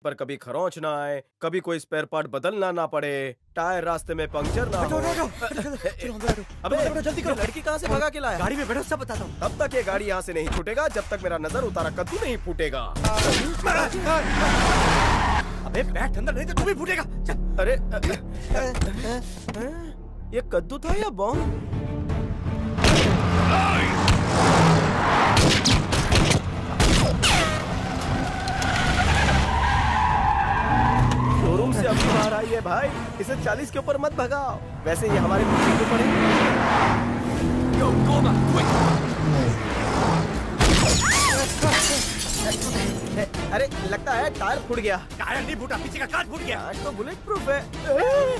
पर कभी खरोंच ना आए, कभी कोई स्पेयर पार्ट बदलना ना पड़े, टायर रास्ते में पंक्चर ना हो। अबे जल्दी करो, लड़की कहाँ से भगा के लाया? गाड़ी में बैठो, सब बताता हूँ। तब तक ये गाड़ी यहाँ से नहीं छूटेगा जब तक मेरा नजर उतारा कद्दू नहीं फूटेगा। अबे बैठ अंदर, नहीं तो तू भी फूटेगा। अरे ये कद्दू था या बॉम्ब? शोरूम से अभी बाहर आई है भाई, इसे 40 के ऊपर मत भगाओ, वैसे ये हमारे पीछे क्यों पड़े? अरे लगता है टायर फूट गया। टायर नहीं फूटा, पीछे का कांच फूट गया। आज तो बुलेट प्रूफ है।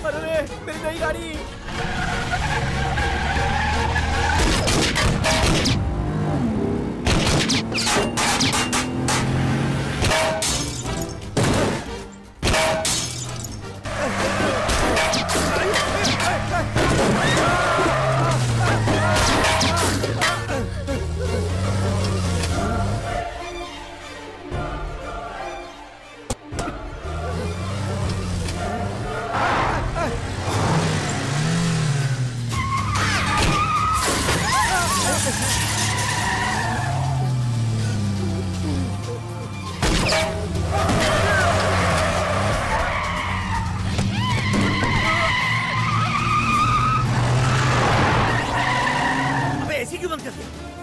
अरे मेरी नई गाड़ी।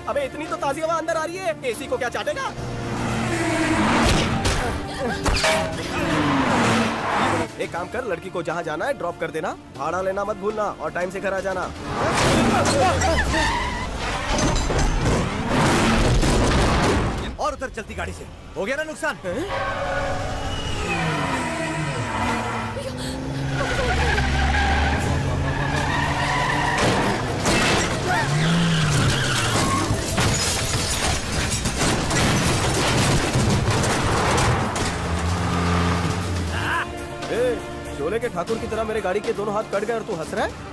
अबे इतनी तो ताजी हवा अंदर आ रही है, एसी को क्या चाटेगा? एक काम कर, लड़की को जहाँ जाना है ड्रॉप कर देना, भाड़ा लेना मत भूलना और टाइम से घर आ जाना। और उधर चलती गाड़ी से हो गया ना नुकसान? शोले के ठाकुर की तरह मेरे गाड़ी के दोनों हाथ कट गए और तू हंस रहा है?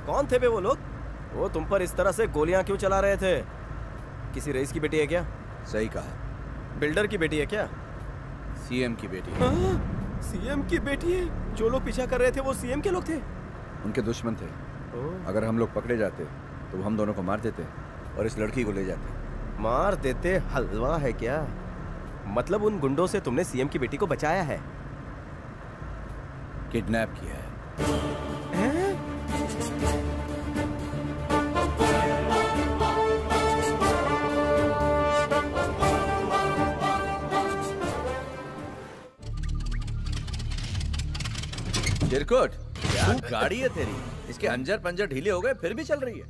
कौन थे बे वो लोग? वो तुम पर इस तरह से गोलियां क्यों चला रहे थे? किसी रईस की बेटी है क्या? सही कहा। बिल्डर की बेटी है क्या? सीएम की बेटी है। सीएम की बेटी है? जो लोग पीछा कर रहे थे वो सीएम के लोग थे? उनके दुश्मन थे। अगर हम लोग पकड़े जाते तो हम दोनों को मार देते और इस लड़की को ले जाते। मार देते? हलवा है क्या? मतलब उन गुंडों से तुमने सीएम की बेटी को बचाया है? किडनैप किया है। चिरकुट, क्या गाड़ी है तेरी? इसके अंजर पंजर ढीले हो गए फिर भी चल रही है।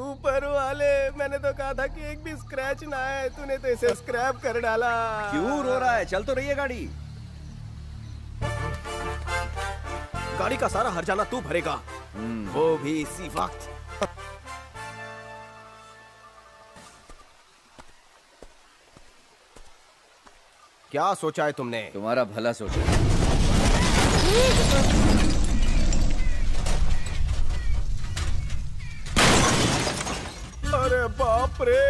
ऊपर वाले, मैंने तो कहा था कि एक भी स्क्रैच ना आए, तूने तो इसे स्क्रैप कर डाला। क्यों रो रहा है? चल तो रही है गाड़ी। गाड़ी का सारा हर्जाना तू भरेगा, वो भी इसी वक्त। क्या सोचा है तुमने? तुम्हारा भला सोचा। अरे बाप रे,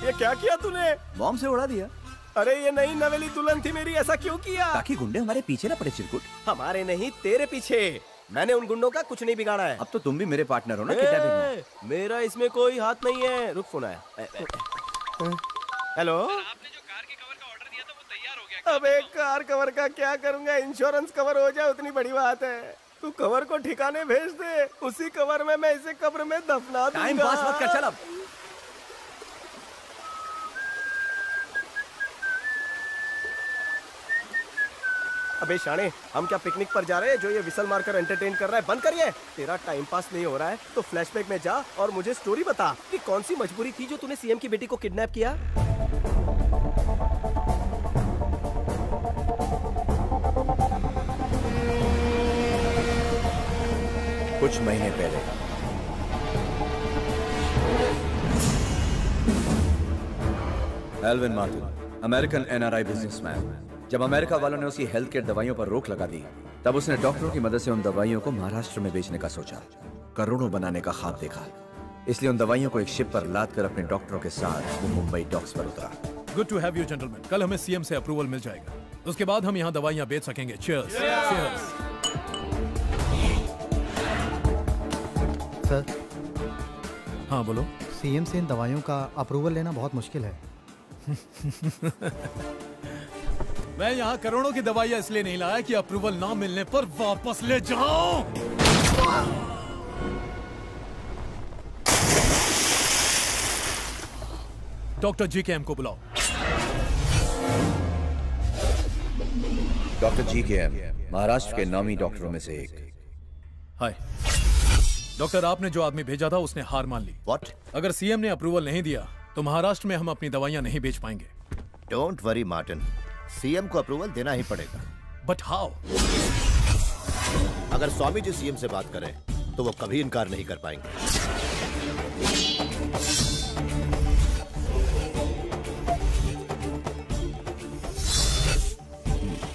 ये क्या किया तूने? बॉम्ब से उड़ा दिया। अरे ये नई नवेली दुल्हन थी मेरी, ऐसा क्यों किया? ताकि गुंडे हमारे पीछे ना पड़े चिरकुट। हमारे नहीं, तेरे पीछे। मैंने उन गुंडों का कुछ नहीं बिगाड़ा है। अब तो तुम भी मेरे पार्टनर हो ना किडनैपिंग में। मेरा इसमें कोई हाथ नहीं है। रुक, फोन आया। हेलो, आपने जो कार के कवर का ऑर्डर दिया था वो तैयार हो गया। अबे कार कवर का क्या करूंगा? इंश्योरेंस कवर हो जाए उतनी बड़ी बात है। तू कवर को ठिकाने भेज दे, उसी कवर में मैं इसे कब्र में दफना दूंगा। टाइम पास मत कर, चल अब। अबे शाणे, हम क्या पिकनिक पर जा रहे हैं जो ये विसल मारकर एंटरटेन कर रहा है? बंद करिए। तेरा टाइम पास नहीं हो रहा है तो फ्लैशबैक में जा और मुझे स्टोरी बता कि कौन सी मजबूरी थी जो तूने सीएम की बेटी को किडनैप किया। कुछ महीने पहले Alvin Martin, American NRI businessman, जब अमेरिका वालों ने उसकी हेल्थ केयर दवाइयों पर रोक लगा दी, तब उसने डॉक्टरों की मदद से उन दवाइयों को महाराष्ट्र में बेचने का सोचा। करोड़ों बनाने का ख्वाब देखा, इसलिए उन दवाइयों को एक शिप पर लाद कर अपने डॉक्टरों के साथ वो मुंबई डॉक्स पर उतरा। Good to have you gentleman. कल हमें सीएम से अप्रूवल मिल जाएगा, उसके बाद हम यहाँ दवाइयाँ बेच सकेंगे। चीयर्स। चीयर्स। सर, हाँ बोलो। सीएम से इन दवाइयों का अप्रूवल लेना बहुत मुश्किल है। मैं यहाँ करोड़ों की दवाइयाँ इसलिए नहीं लाया कि अप्रूवल ना मिलने पर वापस ले जाऊं। डॉक्टर GKM को बुलाओ। डॉक्टर GKM महाराष्ट्र के नामी डॉक्टरों में से एक। हाय डॉक्टर, आपने जो आदमी भेजा था उसने हार मान ली। What? अगर सीएम ने अप्रूवल नहीं दिया तो महाराष्ट्र में हम अपनी दवाइयाँ नहीं बेच पाएंगे। Don't worry, मार्टिन, सीएम को अप्रूवल देना ही पड़ेगा। But how? अगर स्वामी जी सीएम से बात करें तो वो कभी इनकार नहीं कर पाएंगे।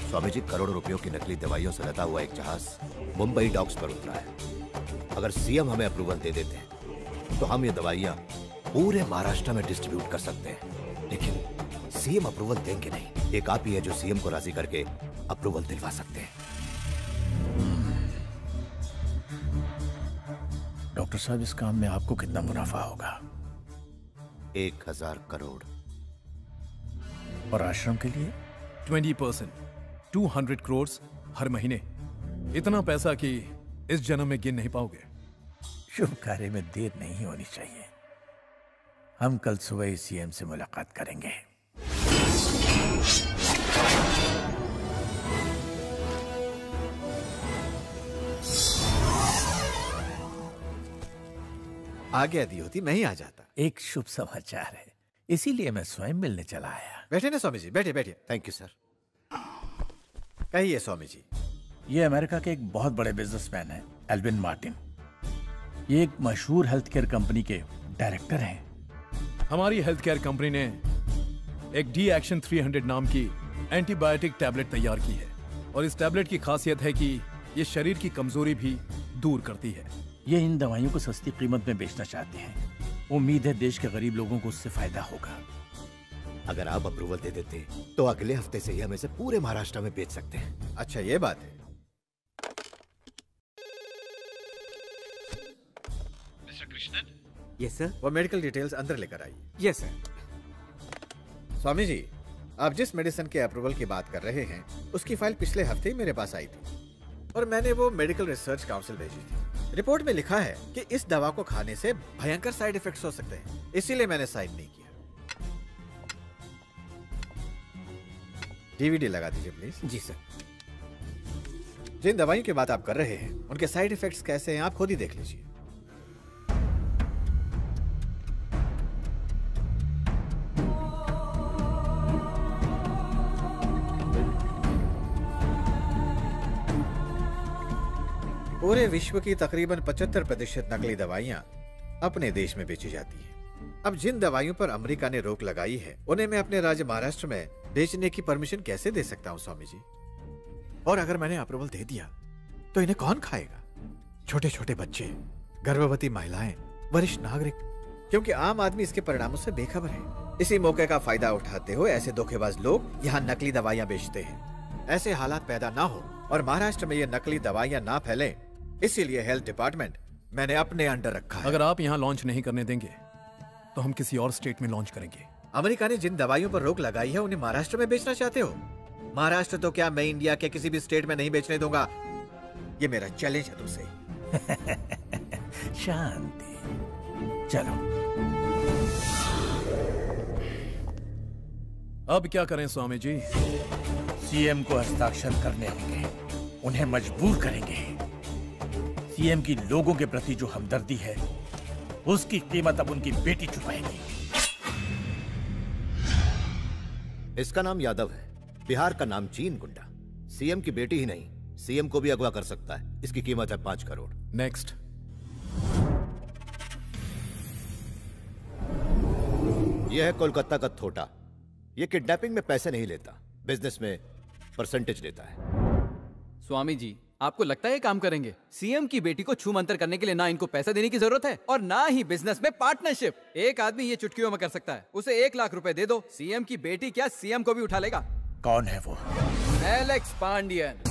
स्वामी जी, करोड़ों रुपयों की नकली दवाइयों से लदा हुआ एक जहाज मुंबई डॉक्स पर उतरा है। अगर सीएम हमें अप्रूवल दे देते हैं तो हम ये दवाइयां पूरे महाराष्ट्र में डिस्ट्रीब्यूट कर सकते हैं, लेकिन सीएम अप्रूवल देंगे नहीं। एक आप ही है जो सीएम को राजी करके अप्रूवल दिलवा सकते हैं। डॉक्टर साहब, इस काम में आपको कितना मुनाफा होगा? 1000 करोड़। और आश्रम के लिए 20%, 200 करोड़ हर महीने। इतना पैसा कि इस जन्म में गिन नहीं पाओगे। शुभ कार्य में देर नहीं होनी चाहिए। हम कल सुबह ही सीएम से मुलाकात करेंगे। आज्ञा दी होती मैं ही आ जाता। एक शुभ समाचार है, इसीलिए मैं स्वयं मिलने चला आया। बैठे ना स्वामी जी, बैठे बैठे। Thank you sir. कहिए स्वामी जी। ये अमेरिका के एक बहुत बड़े बिजनेसमैन हैं, एल्विन मार्टिन। ये एक मशहूर हेल्थ केयर कंपनी के डायरेक्टर हैं। हमारी हेल्थ केयर कंपनी ने एक डी एक्शन 300 नाम की एंटीबायोटिक टैबलेट तैयार की है, और इस टैबलेट की खासियत है कि ये शरीर की कमजोरी भी दूर करती है। ये इन दवाइयों को सस्ती कीमत में बेचना चाहते हैं। उम्मीद है देश के गरीब लोगों को उससे फायदा होगा। अगर आप अप्रूवल दे देते तो अगले हफ्ते से ही हम इसे पूरे महाराष्ट्र में बेच सकते हैं। अच्छा, ये बात है। मिस्टर कृष्णन। Yes sir. वो मेडिकल डिटेल्स अंदर लेकर आइए। Yes sir. स्वामी जी, आप जिस मेडिसिन के अप्रूवल की बात कर रहे हैं उसकी फाइल पिछले हफ्ते ही मेरे पास आई थी और मैंने वो मेडिकल रिसर्च काउंसिल भेजी थी। रिपोर्ट में लिखा है कि इस दवा को खाने से भयंकर साइड इफेक्ट्स हो सकते हैं, इसीलिए मैंने साइन नहीं किया। डीवीडी लगा दीजिए प्लीज। Ji sir. जिन दवाइयों की बात आप कर रहे हैं उनके साइड इफेक्ट्स कैसे हैं आप खुद ही देख लीजिए। पूरे विश्व की तकरीबन 75% नकली दवाइयां अपने देश में बेची जाती हैं। अब जिन दवाइयों पर अमेरिका ने रोक लगाई है उन्हें मैं अपने राज्य महाराष्ट्र में बेचने की परमिशन कैसे दे सकता हूं स्वामी जी? और अगर मैंने अप्रूवल दे दिया तो इन्हें कौन खाएगा? छोटे छोटे बच्चे, गर्भवती महिलाएं, वरिष्ठ नागरिक, क्योंकि आम आदमी इसके परिणामों से बेखबर है। इसी मौके का फायदा उठाते हुए ऐसे धोखेबाज लोग यहाँ नकली दवाइयाँ बेचते हैं। ऐसे हालात पैदा ना हो और महाराष्ट्र में ये नकली दवाइयाँ ना फैलें, इसीलिए हेल्थ डिपार्टमेंट मैंने अपने अंडर रखा है। अगर आप यहाँ लॉन्च नहीं करने देंगे तो हम किसी और स्टेट में लॉन्च करेंगे। अमेरिका ने जिन दवाइयों पर रोक लगाई है उन्हें महाराष्ट्र में बेचना चाहते हो? महाराष्ट्र तो क्या, मैं इंडिया के किसी भी स्टेट में नहीं बेचने दूंगा। ये मेरा चैलेंज है तुमसे। शांति। चलो अब क्या करें स्वामी जी? सीएम को हस्ताक्षर करने होंगे, उन्हें मजबूर करेंगे। सीएम की लोगों के प्रति जो हमदर्दी है उसकी कीमत अब उनकी बेटी चुकाएगी। इसका नाम यादव है, बिहार का नाम चीन गुंडा। सीएम की बेटी ही नहीं, सीएम को भी अगवा कर सकता है। इसकी कीमत है 5 करोड़। नेक्स्ट। यह है कोलकाता का थोटा। यह किडनैपिंग में पैसे नहीं लेता, बिजनेस में परसेंटेज लेता है। स्वामी जी, आपको लगता है ये काम करेंगे? सीएम की बेटी को छू मंतर करने के लिए ना इनको पैसा देने की जरूरत है और ना ही बिजनेस में पार्टनरशिप। एक आदमी ये चुटकियों में कर सकता है। उसे 1 लाख रुपए दे दो, सीएम की बेटी क्या सीएम को भी उठा लेगा। कौन है वो? एलेक्स पांडियन।